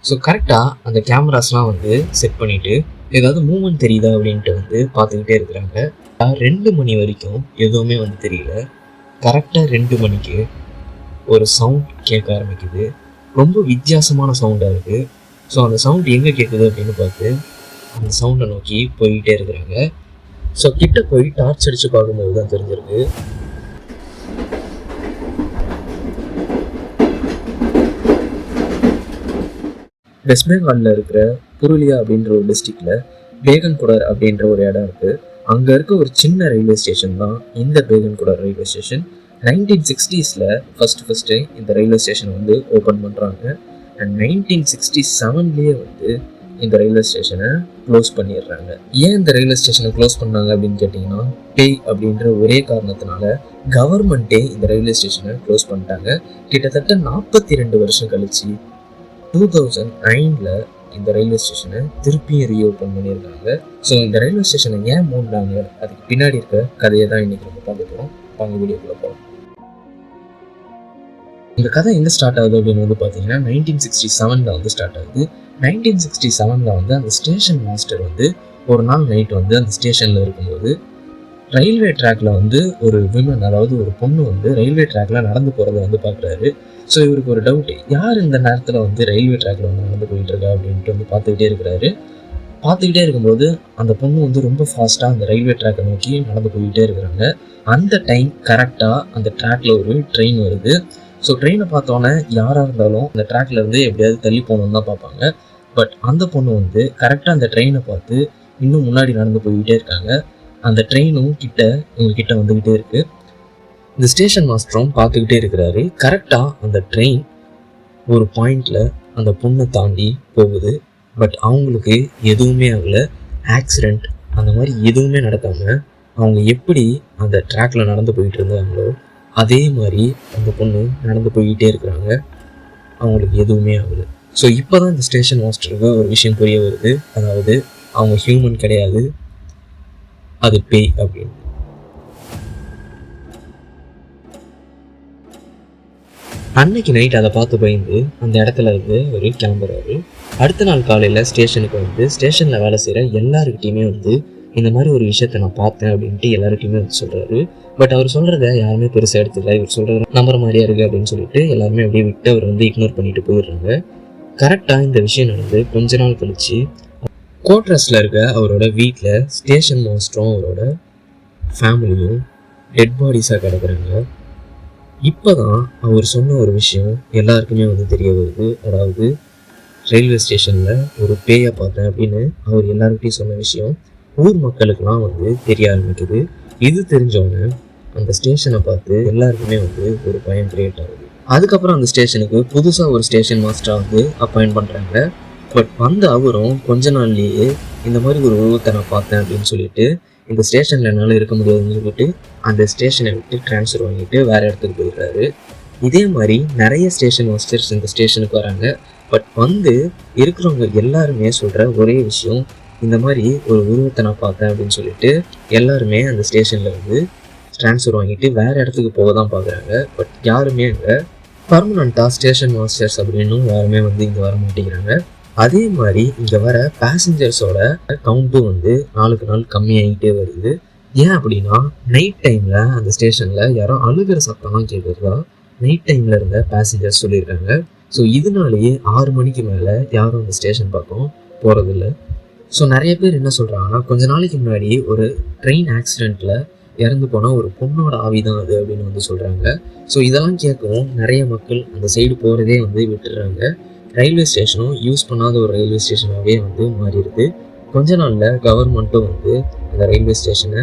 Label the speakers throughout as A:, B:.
A: So கரெக்டாக அந்த கேமராஸ்லாம் வந்து செட் பண்ணிவிட்டு ஏதாவது மூவ்மெண்ட் தெரியுதா அப்படின்ட்டு வந்து பார்த்துக்கிட்டே இருக்கிறாங்க. 2 மணி வரைக்கும் எதுவுமே வந்து தெரியல. கரெக்டாக 2 மணிக்கு ஒரு சவுண்ட் கேட்க ஆரம்பிக்குது. ரொம்ப வித்தியாசமான சவுண்டாக இருக்குது. ஸோ அந்த சவுண்ட் எங்கே கேட்குது அப்படின்னு பார்த்து அந்த சவுண்டை நோக்கி போய்கிட்டே இருக்கிறாங்க. ஸோ கிட்ட போய் டார்ச் அடித்து பார்க்கும்போது தான் தெரிஞ்சிருக்கு வெஸ்ட் பெங்காலில் இருக்கிற புருலியா அப்படின்ற ஒரு டிஸ்ட்ரிக்டில் பேகன்குடர் அப்படின்ற ஒரு இடம் இருக்குது. அங்கே இருக்க ஒரு சின்ன ரயில்வே ஸ்டேஷன் தான் இந்த பேகன்குடர் ரயில்வே ஸ்டேஷன். 1960s ஃபஸ்ட்டு இந்த ரயில்வே ஸ்டேஷனை வந்து ஓப்பன் பண்ணுறாங்க. அண்ட் 1967 வந்து இந்த ரயில்வே ஸ்டேஷனை க்ளோஸ் பண்ணிடுறாங்க. ஏன் இந்த ரயில்வே ஸ்டேஷனை க்ளோஸ் பண்ணாங்க அப்படின்னு கேட்டிங்கன்னா, பேய் அப்படின்ற ஒரே காரணத்தினால கவர்மெண்ட்டே இந்த ரயில்வே ஸ்டேஷனை க்ளோஸ் பண்ணிட்டாங்க. கிட்டத்தட்ட 42 வருஷம் கழிச்சு 2009 இந்த ரயில்வே ஸ்டேஷனை திருப்பியும் ரீஓப்பன் பண்ணியிருக்காங்க. ஸோ இந்த ரயில்வே ஸ்டேஷனை ஏன் மூடினாங்க, அதுக்கு பின்னாடி இருக்க கதையை தான் இன்னைக்கு நம்ம பார்க்க போகிறோம். வாங்க வீடியோக்குள்ள போகிறோம். இந்த கதை எங்கே ஸ்டார்ட் ஆகுது அப்படின்னு வந்து பார்த்தீங்கன்னா 1967 வந்து ஸ்டார்ட் ஆகுது. 1967 வந்து அந்த ஸ்டேஷன் மாஸ்டர் வந்து ஒரு நாள் நைட் வந்து அந்த ஸ்டேஷனில் இருக்கும்போது ரயில்வே ட்ராக்ல வந்து ஒரு விமன், அதாவது ஒரு பொண்ணு வந்து ரயில்வே ட்ராக்ல நடந்து போகிறத வந்து பார்க்குறாரு. ஸோ இவருக்கு ஒரு டவுட்டு, யார் இந்த நேரத்தில் வந்து ரயில்வே ட்ராக்ல வந்து நடந்து போயிட்டு இருக்கா அப்படின்ட்டு வந்து பார்த்துக்கிட்டே இருக்கிறாரு. பார்த்துக்கிட்டே இருக்கும்போது அந்த பொண்ணு வந்து ரொம்ப ஃபாஸ்ட்டாக அந்த ரயில்வே ட்ராக்கை நோக்கி நடந்து போய்கிட்டே இருக்கிறாங்க. அந்த டைம் கரெக்டாக அந்த ட்ராக்ல ஒரு ட்ரெயின் வருது. ஸோ ட்ரெயினை பார்த்தோன்னே யாராக இருந்தாலும் அந்த ட்ராக்ல இருந்து எப்படியாவது தள்ளி போகணுன்னு தான் பார்ப்பாங்க. பட் அந்த பொண்ணு வந்து கரெக்டாக அந்த ட்ரெயினை பார்த்து இன்னும் முன்னாடி நடந்து போய்கிட்டே இருக்காங்க. அந்த ட்ரெயினும் இவங்ககிட்ட வந்துக்கிட்டே இருக்கு. இந்த ஸ்டேஷன் மாஸ்டரும் பார்த்துக்கிட்டே இருக்கிறாரு. கரெக்டாக அந்த ட்ரெயின் ஒரு பாயிண்டில் அந்த பொண்ணை தாண்டி போகுது. பட் அவங்களுக்கு எதுவுமே ஆகலை. ஆக்சிடெண்ட் அந்த மாதிரி எதுவுமே நடக்காமல் அவங்க எப்படி அந்த ட்ராக்ல நடந்து போயிட்டு இருந்தாங்களோ அதே மாதிரி அந்த பொண்ணு நடந்து போய்கிட்டே இருக்கிறாங்க. அவங்களுக்கு எதுவுமே ஆகலை. ஸோ இப்போ தான் இந்த ஸ்டேஷன் மாஸ்டருக்கு ஒரு விஷயம் புரிய வருது. அதாவது அவங்க ஹியூமன் கிடையாது, அது பேய் அப்படின்னு. அன்னைக்கு நைட் அதை பார்த்து பயந்து அந்த இடத்துல இருந்து ஒரு கிளம்புறாரு. அடுத்த நாள் காலையில் ஸ்டேஷனுக்கு வந்து ஸ்டேஷனில் வேலை செய்கிற எல்லாருக்கிட்டையுமே வந்து இந்த மாதிரி ஒரு விஷயத்த நான் பார்த்தேன் அப்படின்ட்டு எல்லாருக்கிட்டையுமே வந்து சொல்கிறாரு. பட் அவர் சொல்கிறத யாருமே பெருசாக எடுத்துக்கல. இவர் சொல்கிறது நம்புற மாதிரியா இருக்குது அப்படின்னு சொல்லிட்டு எல்லாருமே அப்படியே விட்டு அவர் வந்து இக்னோர் பண்ணிட்டு போயிடுறாங்க. கரெக்டாக இந்த விஷயம் நடந்து கொஞ்ச நாள் கழிச்சு கோட்ரஸில் இருக்க அவரோட வீட்டில் ஸ்டேஷன் மாஸ்டரும் அவரோட ஃபேமிலியும் டெட் பாடிஸாக கிடக்குறாங்க. இப்போ தான் அவர் சொன்ன ஒரு விஷயம் எல்லாருக்குமே வந்து தெரிய வருது. அதாவது ரயில்வே ஸ்டேஷனில் ஒரு பேயை பார்த்தேன் அப்படின்னு அவர் எல்லாருக்கிட்டையும் சொன்ன விஷயம் ஊர் மக்களுக்கெல்லாம் வந்து தெரிய ஆரம்பிக்குது. இது தெரிஞ்சவொன்னே அந்த ஸ்டேஷனை பார்த்து எல்லாருக்குமே வந்து ஒரு பயம் கிரியேட் ஆகுது. அதுக்கப்புறம் அந்த ஸ்டேஷனுக்கு புதுசாக ஒரு ஸ்டேஷன் மாஸ்டராக வந்து அப்பாயிண்ட் பண்ணுறாங்க. பட் வந்த அவரும் கொஞ்ச நாள்லேயே இந்த மாதிரி ஒரு உருவத்தை நான் பார்த்தேன் அப்படின்னு சொல்லிட்டு இந்த ஸ்டேஷனில் என்னால் இருக்க முடியாதுன்னு சொல்லிட்டு அந்த ஸ்டேஷனை விட்டு ட்ரான்ஸ்ஃபர் வாங்கிட்டு வேறு இடத்துக்கு போயிடுறாரு. இதே மாதிரி நிறைய ஸ்டேஷன் மாஸ்டர்ஸ் இந்த ஸ்டேஷனுக்கு வராங்க. பட் வந்து இருக்கிறவங்க எல்லாருமே சொல்கிற ஒரே விஷயம், இந்த மாதிரி ஒரு உருவத்தை நான் பார்த்தேன் அப்படின்னு சொல்லிட்டு எல்லாருமே அந்த ஸ்டேஷனில் வந்து ட்ரான்ஸ்ஃபர் வாங்கிட்டு வேறு இடத்துக்கு போக தான் பார்க்குறாங்க. பட் யாருமே அங்கே பர்மனண்ட்டாக ஸ்டேஷன் மாஸ்டர்ஸ் அப்படின்னும் யாருமே வந்து இங்கே வர மாட்டேங்கிறாங்க. அதே மாதிரி இங்கே வர பேசஞ்சர்ஸோட கவுண்ட்டும் வந்து நாளுக்கு நாள் கம்மியாகிட்டே வருது. ஏன் அப்படின்னா நைட் டைமில் அந்த ஸ்டேஷனில் யாரும் அழுகிற சத்தம்லாம் கேட்குறதா நைட் டைமில் இருந்த பேசஞ்சர்ஸ் சொல்லியிருக்காங்க. ஸோ இதனாலேயே 6 மணிக்கு மேலே யாரும் அந்த ஸ்டேஷன் பக்கம் போகிறதில்ல. ஸோ நிறைய பேர் என்ன சொல்கிறாங்கன்னா, கொஞ்ச நாளைக்கு முன்னாடி ஒரு ட்ரெயின் ஆக்சிடெண்ட்டில் இறந்து போனால் ஒரு பொண்ணோட ஆவி தான் அது அப்படின்னு வந்து சொல்கிறாங்க. ஸோ இதெல்லாம் கேட்கவும் நிறைய மக்கள் அந்த சைடு போகிறதே வந்து விட்டுடுறாங்க. ரயில்வே ஸ்டேஷனும் யூஸ் பண்ணாத ஒரு ரயில்வே ஸ்டேஷனாகவே வந்து மாறிடுது. கொஞ்ச நாளில் கவர்மெண்ட்டும் வந்து அந்த ரயில்வே ஸ்டேஷனை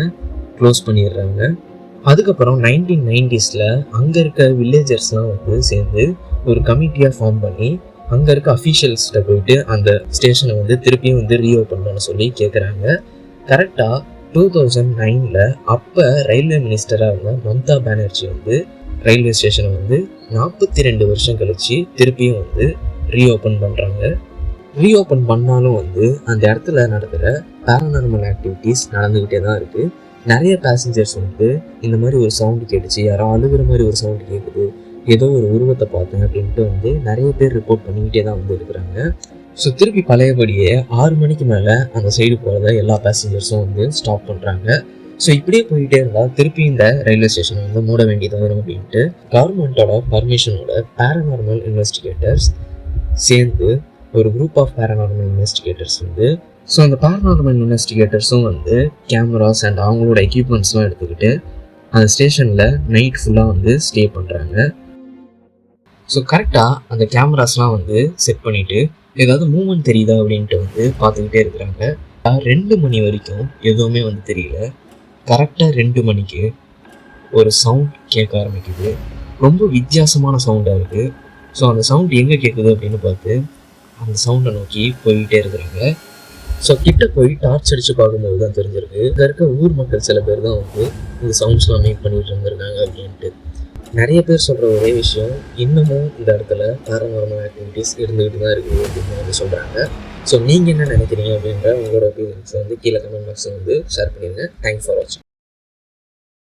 A: க்ளோஸ் பண்ணிடுறாங்க. அதுக்கப்புறம் 1990s அங்கே இருக்க வில்லேஜர்ஸ்லாம் வந்து சேர்ந்து ஒரு கமிட்டியாக ஃபார்ம் பண்ணி அங்கே இருக்க அஃபீஷியல்ஸ்கிட்ட போயிட்டு அந்த ஸ்டேஷனை வந்து திருப்பியும் வந்து ரீஓப்பன் பண்ண சொல்லி கேட்குறாங்க. கரெக்டாக 2009 அப்போ ரயில்வே மினிஸ்டராக இருந்த மம்தா பானர்ஜி வந்து ரயில்வே ஸ்டேஷனை வந்து 42 வருஷம் கழிச்சு திருப்பியும் வந்து ரீஓப்பன் பண்ணுறாங்க. ரீஓப்பன் பண்ணாலும் வந்து அந்த இடத்துல நடக்கிற பேரநார்மல் ஆக்டிவிட்டீஸ் நடந்துக்கிட்டே தான் இருக்குது. நிறைய பேசஞ்சர்ஸ் வந்து இந்த மாதிரி ஒரு சவுண்டு கேட்டுச்சு, யாரோ அழுகிற மாதிரி ஒரு சவுண்டு கேட்குது, ஏதோ ஒரு உருவத்தை பார்த்தேன் அப்படின்ட்டு வந்து நிறைய பேர் ரிப்போர்ட் பண்ணிக்கிட்டே தான் வந்து இருக்கிறாங்க. ஸோ திருப்பி பழையபடியே 6 மணிக்கு மேலே அந்த சைடு போகிறத எல்லா பேசஞ்சர்ஸும் வந்து ஸ்டாப் பண்ணுறாங்க. ஸோ இப்படியே போயிட்டே இருந்தால் திருப்பி இந்த ரயில்வே ஸ்டேஷனை வந்து மூட வேண்டியது வரும் அப்படின்ட்டு கவர்மெண்ட்டோட பர்மிஷனோட பேரநார்மல் இன்வெஸ்டிகேட்டர்ஸ் சேர்ந்து ஒரு குரூப் ஆஃப் பேரநார்மல் இன்வெஸ்டிகேட்டர்ஸ் வந்து ஸோ அந்த பேரநார்மல் இன்வெஸ்டிகேட்டர்ஸும் வந்து கேமராஸ் அண்ட் அவங்களோட எக்யூப்மெண்ட்ஸ்லாம் எடுத்துக்கிட்டு அந்த ஸ்டேஷனில் நைட் ஃபுல்லாக வந்து ஸ்டே பண்ணுறாங்க. ஸோ கரெக்டாக அந்த கேமராஸ்லாம் வந்து செட் பண்ணிவிட்டு ஏதாவது மூவ்மெண்ட் தெரியுதா அப்படின்ட்டு வந்து பார்த்துக்கிட்டே இருக்கிறாங்க. 2 மணி வரைக்கும் எதுவுமே வந்து தெரியல. கரெக்டாக 2 மணிக்கு ஒரு சவுண்ட் கேட்க ஆரம்பிக்குது. ரொம்ப வித்தியாசமான சவுண்டாக இருக்குது. ஸோ அந்த சவுண்ட் எங்கே கேட்குது அப்படின்னு பார்த்து அந்த சவுண்டை நோக்கி போய்கிட்டே இருக்கிறாங்க. ஸோ கிட்ட போய் டார்ச் அடித்து பார்க்கும்போது தான் தெரிஞ்சிருக்கு இங்கே இருக்க ஊர் மக்கள் சில பேர் தான் வந்து இந்த சவுண்ட்ஸ்லாம் மேக் பண்ணிட்டு இருந்திருக்காங்க அப்படின்ட்டு. நிறைய பேர் சொல்கிற ஒரே விஷயம், இன்னமும் இந்த இடத்துல பேரநார்மல் ஆக்டிவிட்டீஸ் இருந்துகிட்டு தான் இருக்குது அப்படின்னு வந்து சொல்கிறாங்க. ஸோ நீங்கள் என்ன நினைக்கிறீங்க அப்படின்ற உங்களோட ஒப்பீனியன்ஸை வந்து கீழே கமெண்ட் பாக்ஸில் வந்து ஷேர் பண்ணிடுங்க. தேங்க்ஸ் ஃபார் வாட்சிங்.